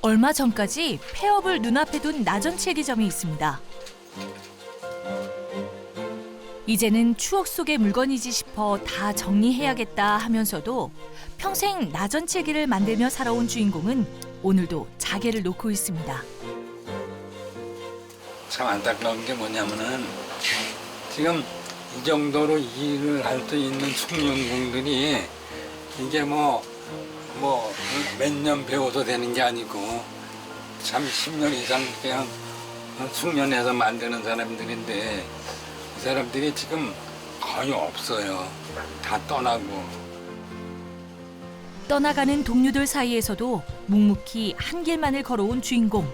얼마 전까지 폐업을 눈앞에 둔 나전칠기점이 있습니다. 이제는 추억 속의 물건이지 싶어 다 정리해야겠다 하면서도 평생 나전칠기를 만들며 살아온 주인공은 오늘도 자개를 놓고 있습니다. 참 안타까운 게 뭐냐면은 지금 이 정도로 일을 할 수 있는 숙련공들이 이게 뭐 몇 년 배워서 되는 게 아니고 참 10년 이상 그냥 숙련해서 만드는 사람들인데 이 사람들이 지금 거의 없어요. 다 떠나고. 떠나가는 동료들 사이에서도 묵묵히 한 길만을 걸어온 주인공.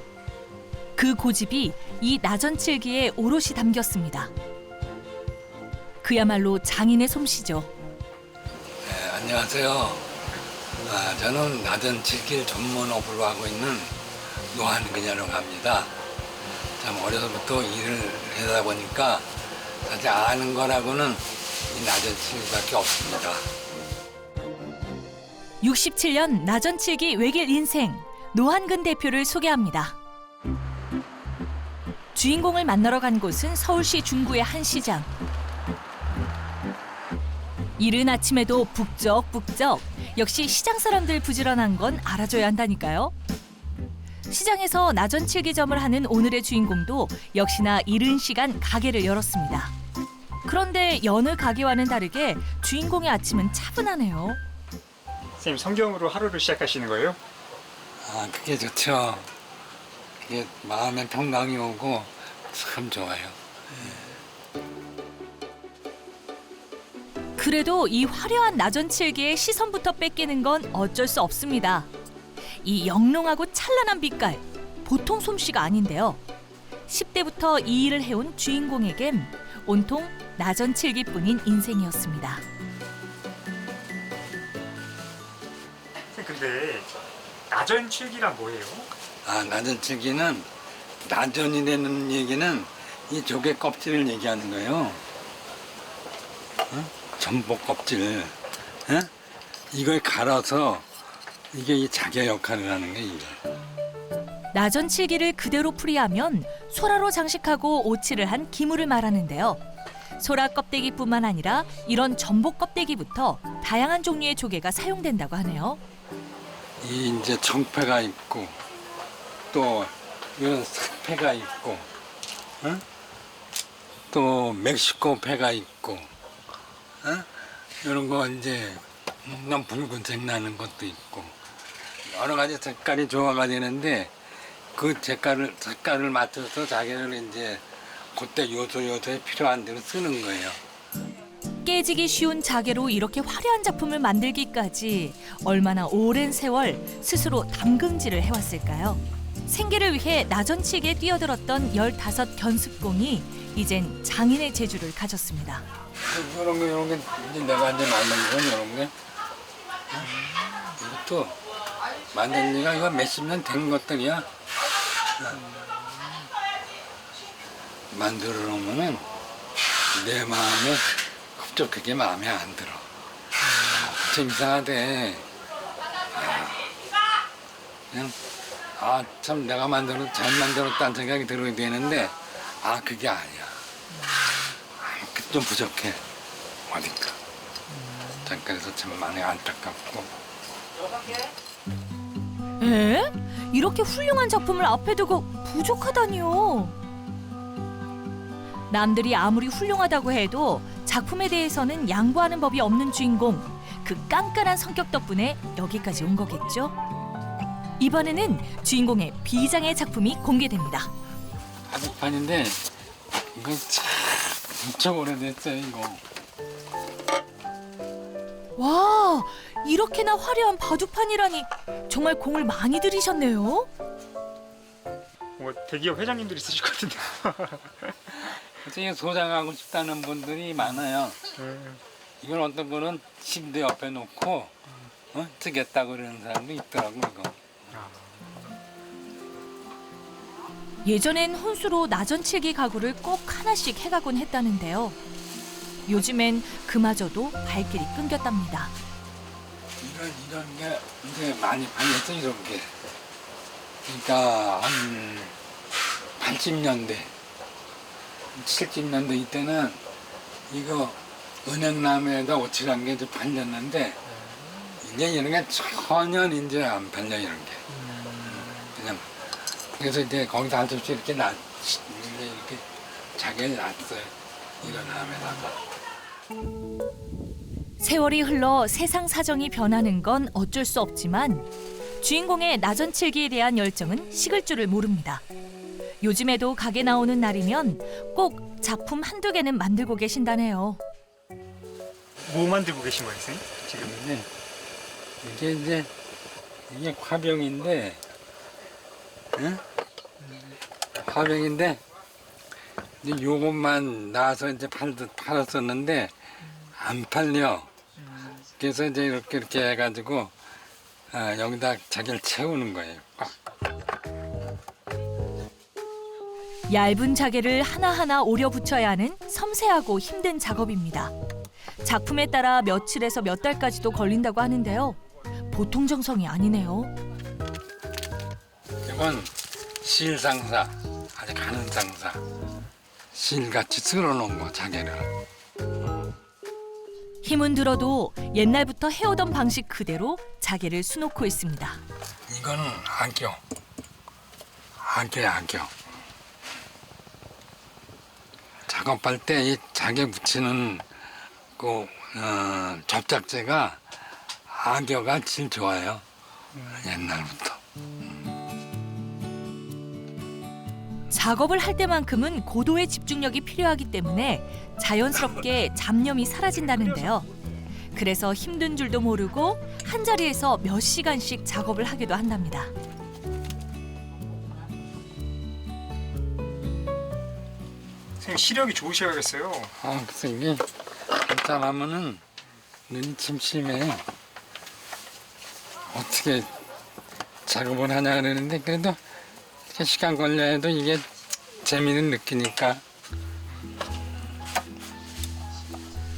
그 고집이 이 나전칠기에 오롯이 담겼습니다. 그야말로 장인의 솜씨죠. 네, 안녕하세요. 저는 나전칠기를 전문업으로 하고 있는 노한근이라고 합니다. 참 어려서부터 일을 하다 보니까 사실 아는 거라고는 이 나전칠기밖에 없습니다. 67년 나전칠기 외길 인생 노한근 대표를 소개합니다. 주인공을 만나러 간 곳은 서울시 중구의 한 시장. 이른 아침에도 북적북적. 역시 시장 사람들 부지런한 건 알아줘야 한다니까요. 시장에서 나전칠기점을 하는 오늘의 주인공도 역시나 이른 시간 가게를 열었습니다. 그런데 여느 가게와는 다르게 주인공의 아침은 차분하네요. 선생님, 성경으로 하루를 시작하시는 거예요? 그게 좋죠. 그게 마음에 평강이 오고 참 좋아요. 그래도 이 화려한 나전칠기의 시선부터 뺏기는 건 어쩔 수 없습니다. 이 영롱하고 찬란한 빛깔, 보통 솜씨가 아닌데요. 10대부터 이 일을 해온 주인공에겐 온통 나전칠기뿐인 인생이었습니다. 근데 나전칠기란 뭐예요? 나전칠기는 나전이라는 얘기는 이 조개 껍질을 얘기하는 거예요. 전복 껍질. 이걸 갈아서 이게 이 자개 역할을 하는 게 이게. 나전칠기를 그대로 풀이하면 소라로 장식하고 오칠을 한 기물을 말하는데요. 소라 껍데기뿐만 아니라 이런 전복 껍데기부터 다양한 종류의 조개가 사용된다고 하네요. 이 이제 청패가 있고 또 이런 삭패가 있고 또 멕시코 패가 있고 이런 거 이제 난 붉은색 나는 것도 있고 여러 가지 색깔이 조화가 되는데 그 색깔을 맞춰서 자기를 이제 그때 요소에 필요한 대로 쓰는 거예요. 깨지기 쉬운 자개로 이렇게 화려한 작품을 만들기까지 얼마나 오랜 세월 스스로 담금질을 해왔을까요? 생계를 위해 나전칠기에 뛰어들었던 15 견습공이 이젠 장인의 재주를 가졌습니다. 이런 게 이제 내가 이제 만든 건 이런 게 이것도 만든 지가 이거 몇십 년 된 것들이야. 만들어 놓으면은 내 마음에 흡족하게 마음에 안 들어. 좀 이상하대. 그냥 참 내가 잘 만들었다는 생각이 들어야 되는데 그게 아니야. 좀 부족해. 어딘가. 그래서 참 많이 안타깝고. 에? 이렇게 훌륭한 작품을 앞에 두고 부족하다니요. 남들이 아무리 훌륭하다고 해도 작품에 대해서는 양보하는 법이 없는 주인공. 그 깐깐한 성격 덕분에 여기까지 온 거겠죠? 이번에는 주인공의 비장의 작품이 공개됩니다. 바둑판인데 이거 참 엄청 오래됐어요 이거. 와, 이렇게나 화려한 바둑판이라니 정말 공을 많이 들이셨네요. 대기업 회장님들이 쓰실 것 같은데. 그래서 소장하고 싶다는 분들이 많아요. 이건 어떤 분은 침대 옆에 놓고 쓰겠다고 그러는 사람도 있더라고 이거. 예전엔 혼수로 나전칠기 가구를 꼭 하나씩 해가곤 했다는데요. 요즘엔 그마저도 발길이 끊겼답니다. 이런 게 이제 많이 팔렸어 이런 게. 그러니까 한 80년대, 70년대 이때는 이거 은행나무에다 오칠한 게 이제 팔렸는데 이제 이런 게 전혀 이제 안 팔려 이런 게. 그냥 그래서 이제 거기다 한 접시 이렇게 이렇게 자기를 놨어요. 이런 나무에다가. 세월이 흘러 세상 사정이 변하는 건 어쩔 수 없지만 주인공의 나전칠기에 대한 열정은 식을 줄을 모릅니다. 요즘에도 가게 나오는 날이면 꼭 작품 한두 개는 만들고 계신다네요. 뭐 만들고 계신 거예요, 선생님? 지금? 네. 이게 화병인데, 응? 화병인데 이제 요것만 나와서 이제 팔았었는데 안 팔려. 그래서 이제 이렇게 해가지고 여기다 자기를 채우는 거예요. 꽉. 얇은 자개를 하나하나 오려 붙여야 하는 섬세하고 힘든 작업입니다. 작품에 따라 며칠에서 몇 달까지도 걸린다고 하는데요. 보통 정성이 아니네요. 이건 실상사, 아주 가는 상사. 실같이 쓸어놓은 거 자개를. 힘은 들어도 옛날부터 해오던 방식 그대로 자개를 수놓고 있습니다. 이거는 안껴야. 작업할 때 이 자개 붙이는 그 접착제가 악여가 제일 좋아요. 옛날부터. 작업을 할 때만큼은 고도의 집중력이 필요하기 때문에 자연스럽게 잡념이 사라진다는데요. 그래서 힘든 줄도 모르고 한 자리에서 몇 시간씩 작업을 하기도 한답니다. 선생님 시력이 좋으셔야겠어요. 그래서 이게 한참 하면은 눈이 참 심해. 어떻게 작업을 하냐 그러는데 그래도 이렇게 시간 걸려 해도 이게 재미는 느끼니까.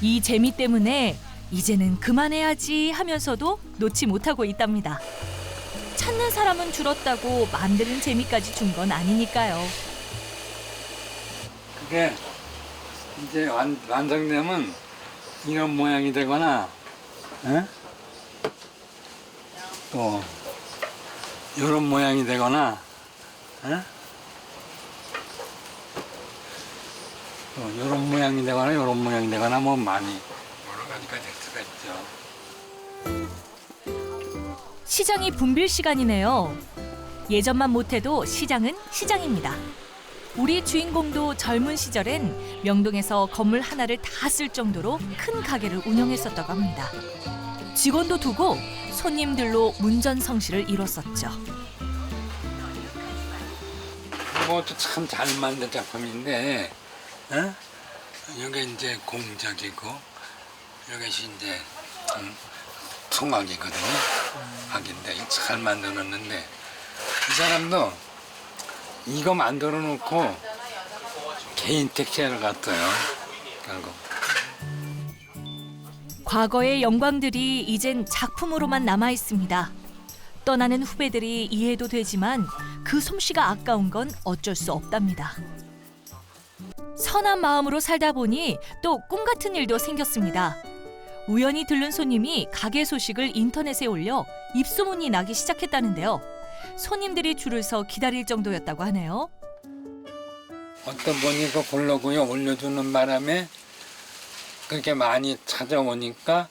이 재미 때문에 이제는 그만해야지 하면서도 놓지 못하고 있답니다. 찾는 사람은 줄었다고 만드는 재미까지 준 건 아니니까요. 그게 이제 완성되면 이런 모양이 되거나, 또 이런 모양이 되거나, 또 이런 모양이 되거나 이런 모양이 되거나 뭐 많이 여러 가지가 될 수가 있죠. 시장이 붐빌 시간이네요. 예전만 못해도 시장은 시장입니다. 우리 주인공도 젊은 시절엔 명동에서 건물 하나를 다 쓸 정도로 큰 가게를 운영했었다고 합니다. 직원도 두고 손님들로 문전성시를 이뤘었죠. 이것도 참 잘 만든 작품인데, 여기 이제 공작이고, 여기서 이제 통학이거든요. 학인데 잘 만들었는데 이 사람도 이거 만들어 놓고 개인 택시를 갔어요. 결국. 과거의 영광들이 이젠 작품으로만 남아 있습니다. 떠나는 후배들이 이해도 되지만 그 솜씨가 아까운 건 어쩔 수 없답니다. 선한 마음으로 살다 보니 또 꿈 같은 일도 생겼습니다. 우연히 들른 손님이 가게 소식을 인터넷에 올려 입소문이 나기 시작했다는데요. 손님들이 줄을 서 기다릴 정도였다고 하네요. 어떤 분이 그 블로그에 올려주는 바람에 그렇게 많이 찾아오니까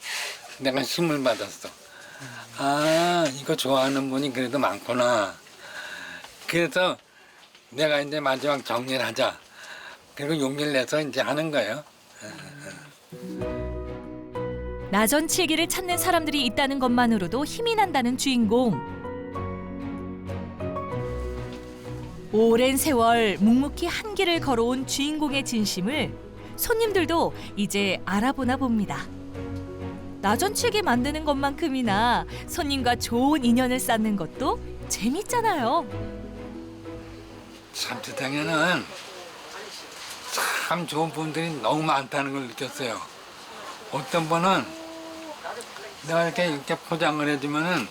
내가 힘을 받았어. 이거 좋아하는 분이 그래도 많구나. 그래서 내가 이제 마지막 정리를 하자. 그리고 용기를 내서 이제 하는 거예요. 나전칠기를 찾는 사람들이 있다는 것만으로도 힘이 난다는 주인공. 오랜 세월 묵묵히 한 길을 걸어온 주인공의 진심을 손님들도 이제 알아보나 봅니다. 나전칠기 만드는 것만큼이나 손님과 좋은 인연을 쌓는 것도 재밌잖아요. 삼지탕에는 참 좋은 분들이 너무 많다는 걸 느꼈어요. 어떤 분은 내가 이렇게 포장을 해주면은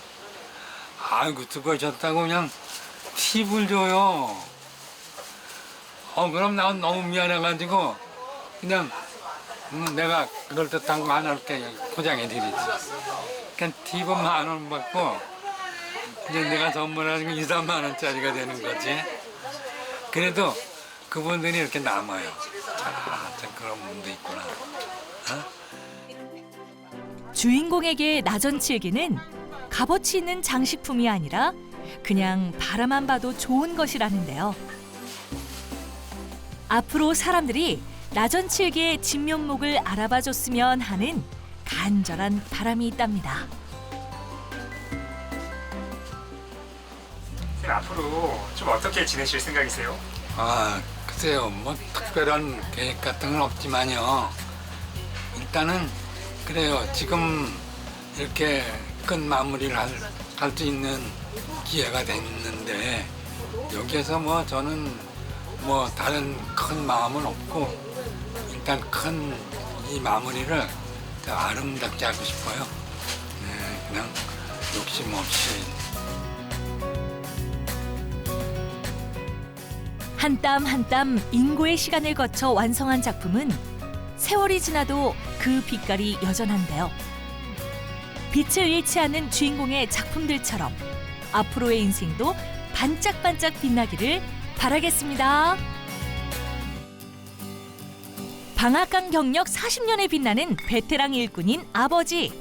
아이고 수고하셨다고 그냥 팁을 줘요. 그럼 난 너무 미안해가지고 그냥 내가 그럴 듯한 거 안 할게 포장해드리지. 그냥 팁은 10,000원 받고 이제 내가 선물하는 건 2, 3만 원짜리가 되는 거지. 그래도 그분들이 이렇게 남아요. 참 그런 분도 있구나. 주인공에게 나전칠기는 값어치 있는 장식품이 아니라 그냥 바라만 봐도 좋은 것이라는데요. 앞으로 사람들이 나전칠기의 진면목을 알아봐줬으면 하는 간절한 바람이 있답니다. 선생님 앞으로 좀 어떻게 지내실 생각이세요? 글쎄요. 뭐 특별한 계획 같은 건 없지만요. 일단은 그래요. 지금 이렇게 끝 마무리를 할 수 있는 기회가 됐는데 여기에서 뭐 저는 뭐 다른 큰 마음은 없고 일단 큰 이 마무리를 더 아름답게 하고 싶어요. 네, 그냥 욕심 없이. 한 땀 한 땀 인고의 시간을 거쳐 완성한 작품은 세월이 지나도 그 빛깔이 여전한데요. 빛을 잃지 않는 주인공의 작품들처럼 앞으로의 인생도 반짝반짝 빛나기를 바라겠습니다. 방앗간 경력 40년에 빛나는 베테랑 일꾼인 아버지.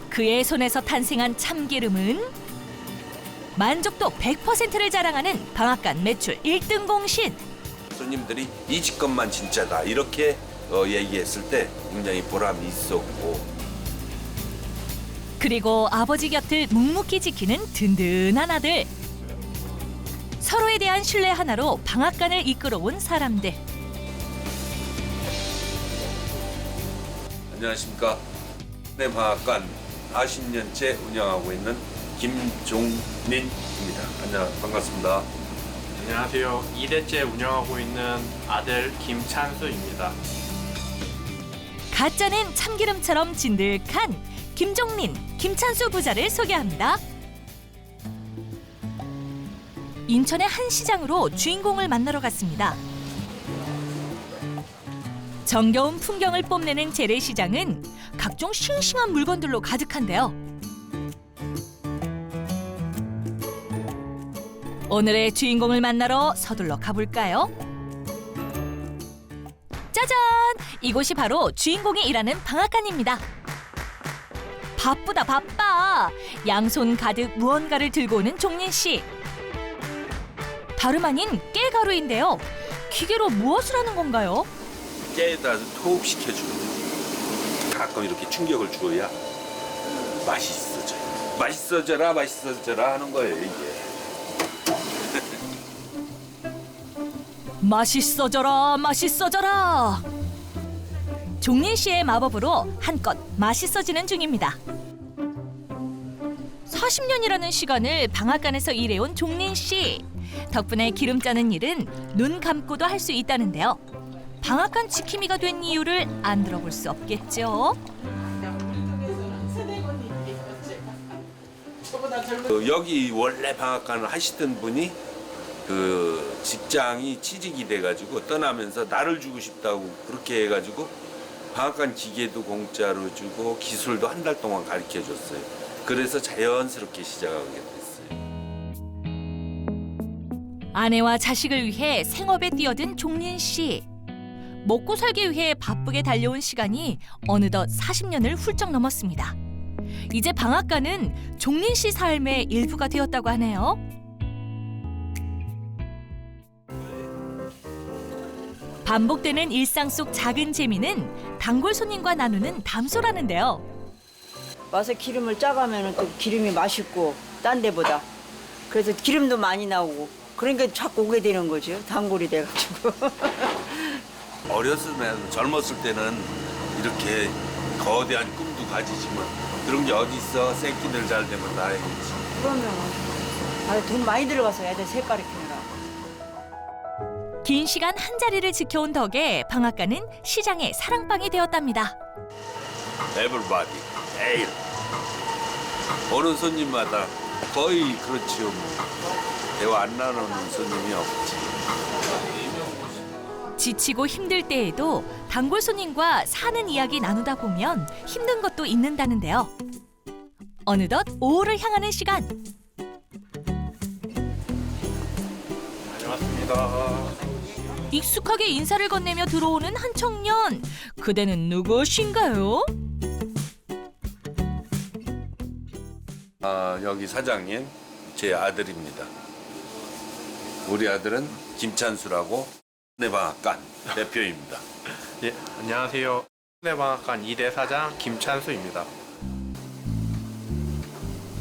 그의 손에서 탄생한 참기름은 만족도 100%를 자랑하는 방앗간 매출 1등 공신. 손님들이 이 직업만 진짜다 이렇게 얘기했을 때 굉장히 보람이 있었고 그리고 아버지 곁을 묵묵히 지키는 든든한 아들. 서로에 대한 신뢰 하나로 방앗간을 이끌어온 사람들. 안녕하십니까. 네, 방앗간 40년째 운영하고 있는 김종민입니다. 반갑습니다. 안녕하세요. 2대째 운영하고 있는 아들 김찬수입니다. 가짜는 참기름처럼 진득한 김종민, 김찬수 부자를 소개합니다. 인천의 한 시장으로 주인공을 만나러 갔습니다. 정겨운 풍경을 뽐내는 재래시장은 각종 싱싱한 물건들로 가득한데요. 오늘의 주인공을 만나러 서둘러 가볼까요? 짜잔! 이곳이 바로 주인공이 일하는 방앗간입니다. 바쁘다 바빠! 양손 가득 무언가를 들고 오는 종린 씨. 다름 아닌 깨가루인데요. 기계로 무엇을 하는 건가요? 깨에다 호흡시켜주는 거예요. 가끔 이렇게 충격을 주어야 맛있어져요. 맛있어져라 하는 거예요, 이게. 맛있어져라 맛있어져라. 종린 씨의 마법으로 한껏 맛있어지는 중입니다. 40년이라는 시간을 방앗간에서 일해온 종린 씨. 덕분에 기름 짜는 일은 눈 감고도 할 수 있다는데요. 방앗간 지킴이가 된 이유를 안 들어볼 수 없겠죠. 여기 원래 방앗간을 하시던 분이 그 직장이 취직이 돼가지고 떠나면서 나를 주고 싶다고 그렇게 해가지고 방앗간 기계도 공짜로 주고 기술도 한 달 동안 가르쳐 줬어요. 그래서 자연스럽게 시작하게 됐어요. 아내와 자식을 위해 생업에 뛰어든 종린 씨. 먹고 살기 위해 바쁘게 달려온 시간이 어느덧 40년을 훌쩍 넘었습니다. 이제 방앗간은 종린 씨 삶의 일부가 되었다고 하네요. 반복되는 일상 속 작은 재미는 단골 손님과 나누는 담소라는데요. 와서 기름을 짜가면 또 기름이 맛있고 딴 데보다 그래서 기름도 많이 나오고 그러니까 자꾸 오게 되는 거죠. 단골이 돼가지고. 어렸을 때는 젊었을 때는 이렇게 거대한 꿈도 가지지만 그런 게 어디 있어. 새끼들 잘 되면 나야겠지. 그러면 돈 많이 들어가서 애들 색깔이 피느라. 긴 시간 한 자리를 지켜온 덕에 방앗간은 시장의 사랑방이 되었답니다. Everybody 매일 오는 손님마다 거의 그렇지요. 뭐. 대화 안 나누는 손님이 없지. 지치고 힘들 때에도 단골 손님과 사는 이야기 나누다 보면 힘든 것도 잊는다는데요. 어느덧 오후를 향하는 시간. 안녕하십니까. 익숙하게 인사를 건네며 들어오는 한 청년. 그대는 누구신가요? 여기 사장님 제 아들입니다. 우리 아들은 김찬수라고 내방앗간 대표입니다. 예, 안녕하세요. 내방앗간 2대 사장 김찬수입니다.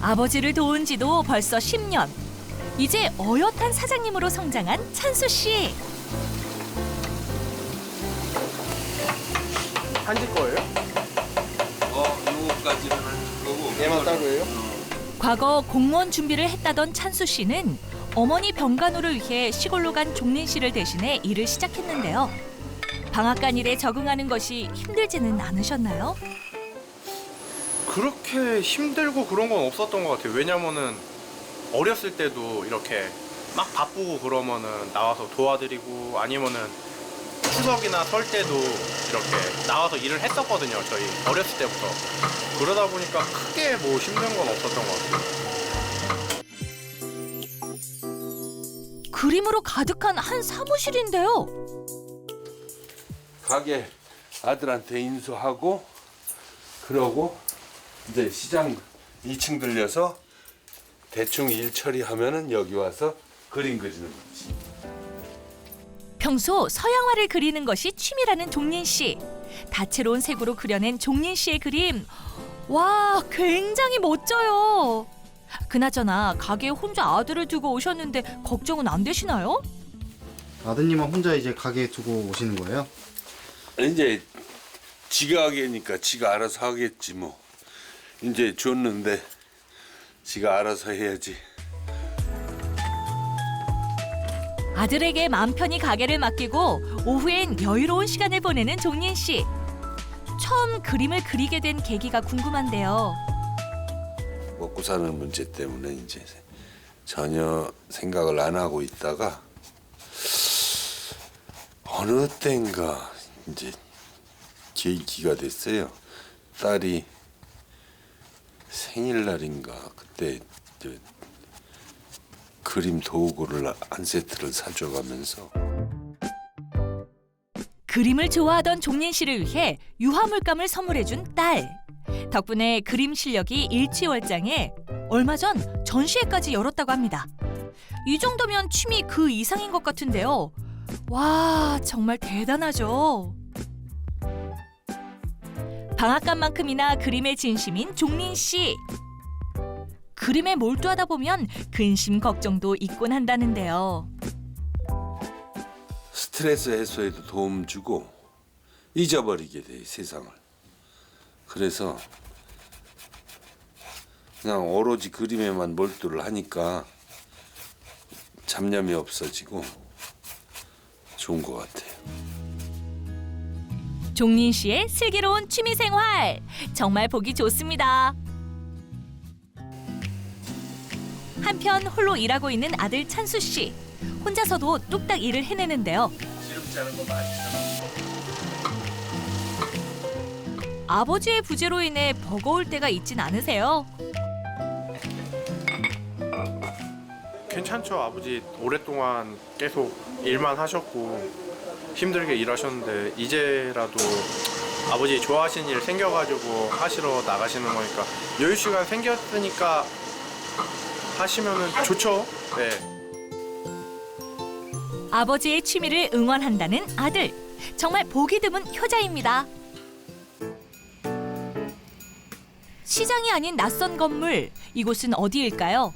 아버지를 도운 지도 벌써 10년. 이제 어엿한 사장님으로 성장한 찬수 씨. 한지 거예요? 요거까지는 할 거고. 얘만 따로예요? 과거 공무원 준비를 했다던 찬수 씨는 어머니 병간호를 위해 시골로 간 종린 씨를 대신해 일을 시작했는데요. 방앗간 일에 적응하는 것이 힘들지는 않으셨나요? 그렇게 힘들고 그런 건 없었던 것 같아요. 왜냐면은 어렸을 때도 이렇게 막 바쁘고 그러면은 나와서 도와드리고 아니면은 추석이나 설 때도 이렇게 나와서 일을 했었거든요. 저희 어렸을 때부터. 그러다 보니까 크게 뭐 힘든 건 없었던 것 같아요. 그림으로 가득한 한 사무실인데요. 가게 아들한테 인수하고 그러고 이제 시장 2층 들려서 대충 일 처리하면은 여기 와서 그림 그리는 거지. 평소 서양화를 그리는 것이 취미라는 종린 씨. 다채로운 색으로 그려낸 종린 씨의 그림. 와, 굉장히 멋져요. 그나저나 가게에 혼자 아들을 두고 오셨는데 걱정은 안 되시나요? 아드님은 혼자 이제 가게 두고 오시는 거예요? 이제 지가 하게니까 지가 알아서 하겠지 뭐. 이제 줬는데 지가 알아서 해야지. 아들에게 마음 편히 가게를 맡기고 오후엔 여유로운 시간을 보내는 종린 씨. 처음 그림을 그리게 된 계기가 궁금한데요. 먹고 사는 문제 때문에 이제 전혀 생각을 안 하고 있다가 어느 땐가 이제 계기가 됐어요. 딸이 생일날인가 그때 그림 도구를 한 세트를 사줘가면서 그림을 좋아하던 종린 씨를 위해 유화물감을 선물해준 딸. 덕분에 그림 실력이 일취월장해 얼마 전 전시회까지 열었다고 합니다. 이 정도면 취미 그 이상인 것 같은데요. 와, 정말 대단하죠. 방앗간만큼이나 그림에 진심인 종린 씨. 그림에 몰두하다 보면 근심 걱정도 있곤 한다는데요. 스트레스 해소에도 도움 주고 잊어버리게 돼 세상을. 그래서 그냥 오로지 그림에만 몰두를 하니까 잡념이 없어지고 좋은 것 같아요. 종린 씨의 슬기로운 취미 생활 정말 보기 좋습니다. 한편 홀로 일하고 있는 아들 찬수 씨. 혼자서도 뚝딱 일을 해내는데요. 아버지의 부재로 인해 버거울 때가 있진 않으세요? 괜찮죠. 아버지 오랫동안 계속 일만 하셨고 힘들게 일하셨는데 이제라도 아버지 좋아하시는 일 생겨가지고 하시러 나가시는 거니까 여유 시간 생겼으니까 하시면은 좋죠. 네. 아버지의 취미를 응원한다는 아들. 정말 보기 드문 효자입니다. 시장이 아닌 낯선 건물. 이곳은 어디일까요?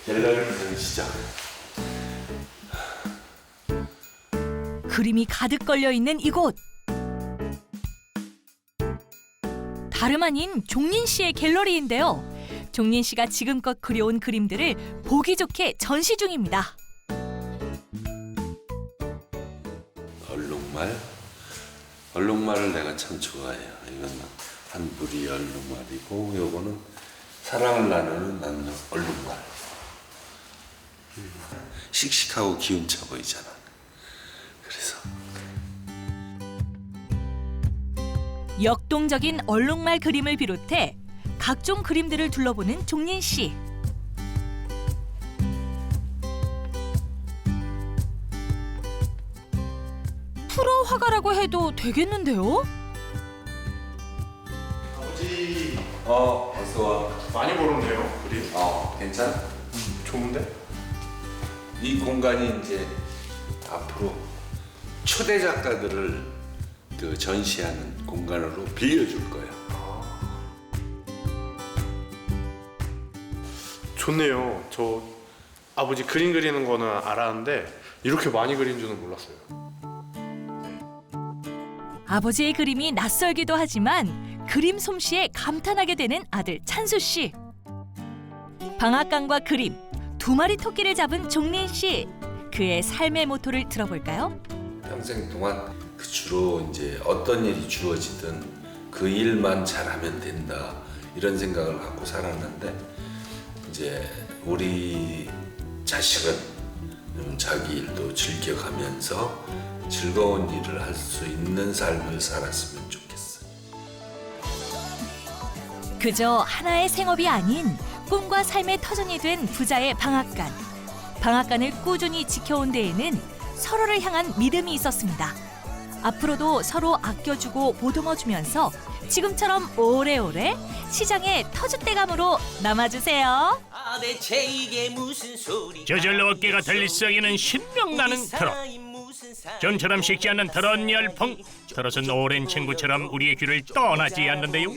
갤러리 시장. 그림이 가득 걸려 있는 이곳. 다름 아닌 종린 씨의 갤러리인데요. 종린 씨가 지금껏 그려온 그림들을 보기 좋게 전시 중입니다. 얼룩말. 얼룩말을 내가 참 좋아해요. 이건 한불이 얼룩말이고 요거는 사랑을 나누는 얼룩말. 씩씩하고 기운차 보이잖아. 그래서 역동적인 얼룩말 그림을 비롯해 각종 그림들을 둘러보는 종린 씨. 프로 화가라고 해도 되겠는데요? 아버지 어서 와. 많이 벌었네요 그림. 괜찮아? 좋은데? 이 공간이 이제 앞으로 초대 작가들을 그 전시하는 공간으로 빌려줄 거야. 좋네요. 저 아버지 그림 그리는 거는 알았는데 이렇게 많이 그린 줄은 몰랐어요. 아버지의 그림이 낯설기도 하지만 그림 솜씨에 감탄하게 되는 아들 찬수 씨. 방앗간과 그림, 두 마리 토끼를 잡은 종린 씨. 그의 삶의 모토를 들어볼까요? 평생 동안 그 주로 이제 어떤 일이 주어지든 그 일만 잘하면 된다 이런 생각을 갖고 살았는데 이제 우리 자식은 자기 일도 즐겨가면서 즐거운 일을 할 수 있는 삶을 살았으면 좋겠어. 그저 하나의 생업이 아닌 꿈과 삶의 터전이 된 부자의 방앗간. 방앗간을 꾸준히 지켜온 데에는 서로를 향한 믿음이 있었습니다. 앞으로도 서로 아껴주고 보듬어주면서 지금처럼 오래오래 시장의 터줏대감으로 남아주세요. 대체 이게 무슨 소리? 저절로 어깨가 들썩이는 신명나는 트롯. 좀처럼 식지 않는 트롯 열풍. 트롯은 오랜 친구처럼 우리의 귀를 떠나지 않는데요.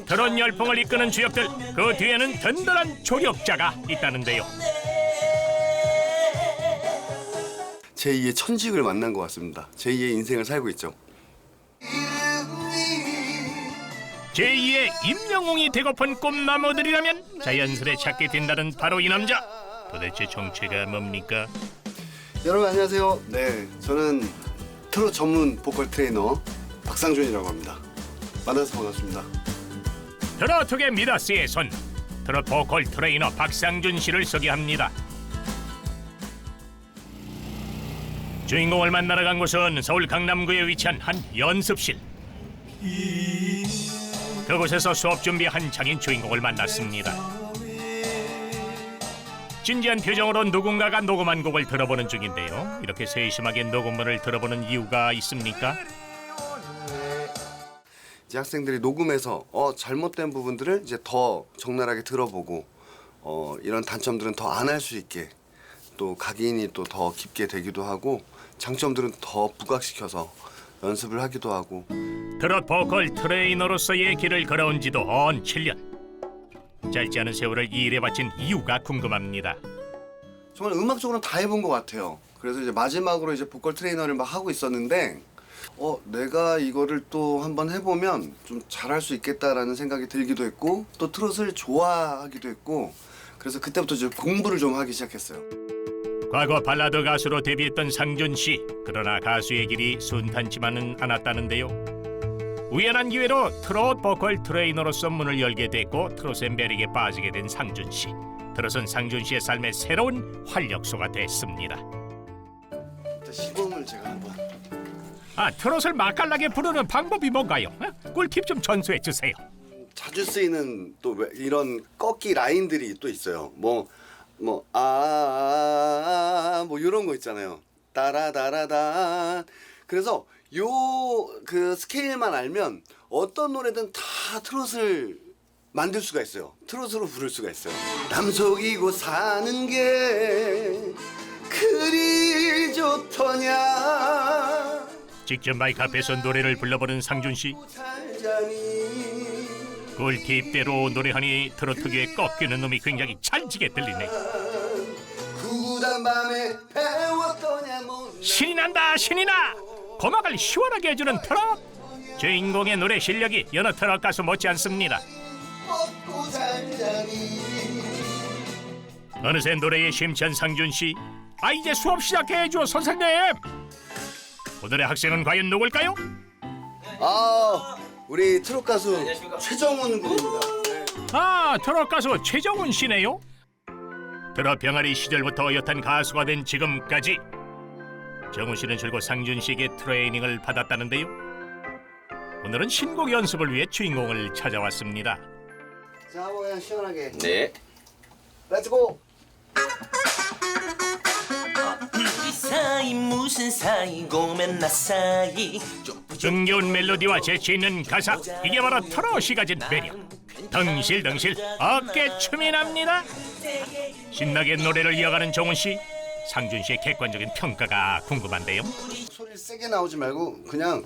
트롯 열풍을 이끄는 주역들, 그 뒤에는 든든한 조력자가 있다는데요. 제2의 천직을 만난 것 같습니다. 제2의 인생을 살고 있죠. 제2의 임영웅이 되고픈 꿈나무들이라면 자연스레 찾게 된다는 바로 이 남자. 도대체 정체가 뭡니까? 여러분 안녕하세요. 네, 저는 트롯 전문 보컬 트레이너 박상준이라고 합니다. 만나서 반갑습니다. 트로트계 미다스의 손, 트롯 보컬 트레이너 박상준 씨를 소개합니다. 주인공을 만나러 간 곳은 서울 강남구에 위치한 한 연습실. 그곳에서 수업 준비 한창인 주인공을 만났습니다. 진지한 표정으로 누군가가 녹음한 곡을 들어보는 중인데요. 이렇게 세심하게 녹음본을 들어보는 이유가 있습니까? 이제 학생들이 녹음해서 잘못된 부분들을 이제 더 적나라하게 들어보고 이런 단점들은 더 안 할 수 있게 또 각인이 또 더 깊게 되기도 하고 장점들은 더 부각시켜서 연습을 하기도 하고. 트롯 보컬 트레이너로서의 길을 걸어온 지도 언 7년. 짧지 않은 세월을 이 일에 바친 이유가 궁금합니다. 정말 음악적으로는 다 해본 것 같아요. 그래서 이제 마지막으로 이제 보컬 트레이너를 막 하고 있었는데 내가 이거를 또 한번 해보면 좀 잘할 수 있겠다라는 생각이 들기도 했고 또 트롯을 좋아하기도 했고 그래서 그때부터 이제 공부를 좀 하기 시작했어요. 과거 발라드 가수로 데뷔했던 상준 씨. 그러나 가수의 길이 순탄치만은 않았다는데요. 우연한 기회로 트롯 보컬 트레이너로서 문을 열게 됐고 트롯의 매력에 빠지게 된 상준 씨. 트롯은 상준 씨의 삶의 새로운 활력소가 됐습니다. 일단 시범을 제가 한번. 트롯을 맛깔나게 부르는 방법이 뭔가요? 꿀팁 좀 전수해 주세요. 자주 쓰이는 또 이런 꺾기 라인들이 또 있어요. 뭐 이런 거 있잖아요. 따라다라다. 그래서 그 스케일만 알면 어떤 노래든 다 트롯을 만들 수가 있어요. 트롯으로 부를 수가 있어요. 남속이고 사는 게 그리 좋더냐. 직접 마이크 앞에서 노래를 불러보는 상준 씨. 꿀팁대로 노래하니 트로트 특유의 꺾이는 놈이 굉장히 찰지게 들리네. 신이 난다 신이 나. 고막을 시원하게 해주는 트롯. 주인공의 노래 실력이 여느 트롯 가수 못지 않습니다. 어느새 노래에 심취한 상준 씨. 이제 수업 시작해줘 선생님. 오늘의 학생은 과연 누굴까요? 우리 트롯 가수 최정훈 군입니다. 네. 아, 트롯 가수 최정훈 씨네요. 트롯 병아리 시절부터 어엿한 가수가 된 지금까지 정훈 씨는 줄곧 상준 씨에게 트레이닝을 받았다는데요. 오늘은 신곡 연습을 위해 주인공을 찾아왔습니다. 자, 한번 그냥 시원하게. 네. 렛츠고. 이 사이 무슨 사이고 맨날 사이 흥겨운 멜로디와 재치 있는 가사, 이게 바로 트롯이 가진 매력. 덩실덩실 어깨춤이 납니다. 신나게 노래를 이어가는 정훈 씨, 상준 씨의 객관적인 평가가 궁금한데요. 소리를 세게 나오지 말고 그냥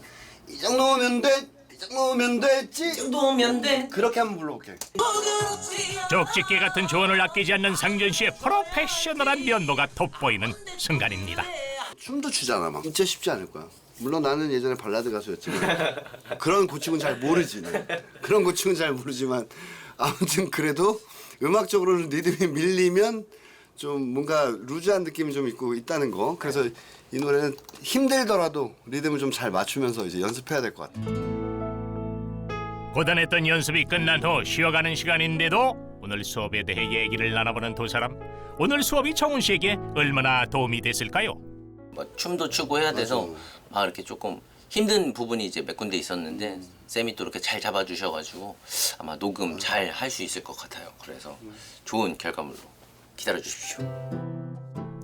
이 정도면 돼, 이 정도면 됐지, 정도면 돼 그렇게 한번 불러볼게. 쪽집게 같은 조언을 아끼지 않는 상준 씨의 프로페셔널한 면모가 돋보이는 순간입니다. 춤도 추잖아 막. 진짜 쉽지 않을 거야. 물론 나는 예전에 발라드 가수였지만 그런 고충은 잘 모르지. 네. 그런 고충은 잘 모르지만 아무튼 그래도 음악적으로는 리듬이 밀리면 좀 뭔가 루즈한 느낌이 좀 있고 있다는 거. 그래서 이 노래는 힘들더라도 리듬을 좀 잘 맞추면서 이제 연습해야 될 것 같아. 고단했던 연습이 끝난 후 쉬어가는 시간인데도 오늘 수업에 대해 얘기를 나눠보는 두 사람. 오늘 수업이 정훈 씨에게 얼마나 도움이 됐을까요? 뭐 춤도 추고 해야 돼서 막 이렇게 조금 힘든 부분이 이제 몇 군데 있었는데 쌤이 또 이렇게 잘 잡아주셔가지고 아마 녹음 잘 할 수 있을 것 같아요. 그래서 좋은 결과물로 기다려 주십시오.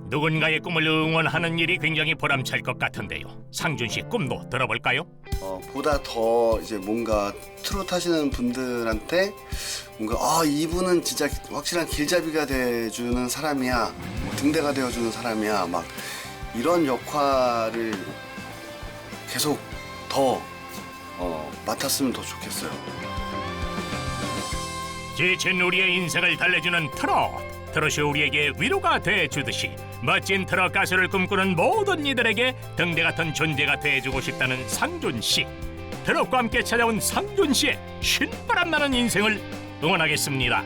누군가의 꿈을 응원하는 일이 굉장히 보람찰 것 같은데요. 상준 씨 꿈도 들어볼까요? 보다 더 이제 뭔가 트롯 하시는 분들한테 뭔가 이분은 진짜 확실한 길잡이가 돼주는 사람이야, 뭐 등대가 되어주는 사람이야, 막 이런 역할을 계속 더 맡았으면 더 좋겠어요. 지친 우리의 인생을 달래주는 트롯. 트롯이 우리에게 위로가 돼주듯이 멋진 트롯 가수를 꿈꾸는 모든 이들에게 등대 같은 존재가 돼주고 싶다는 상준 씨. 트롯과 함께 찾아온 상준 씨의 신바람 나는 인생을 응원하겠습니다.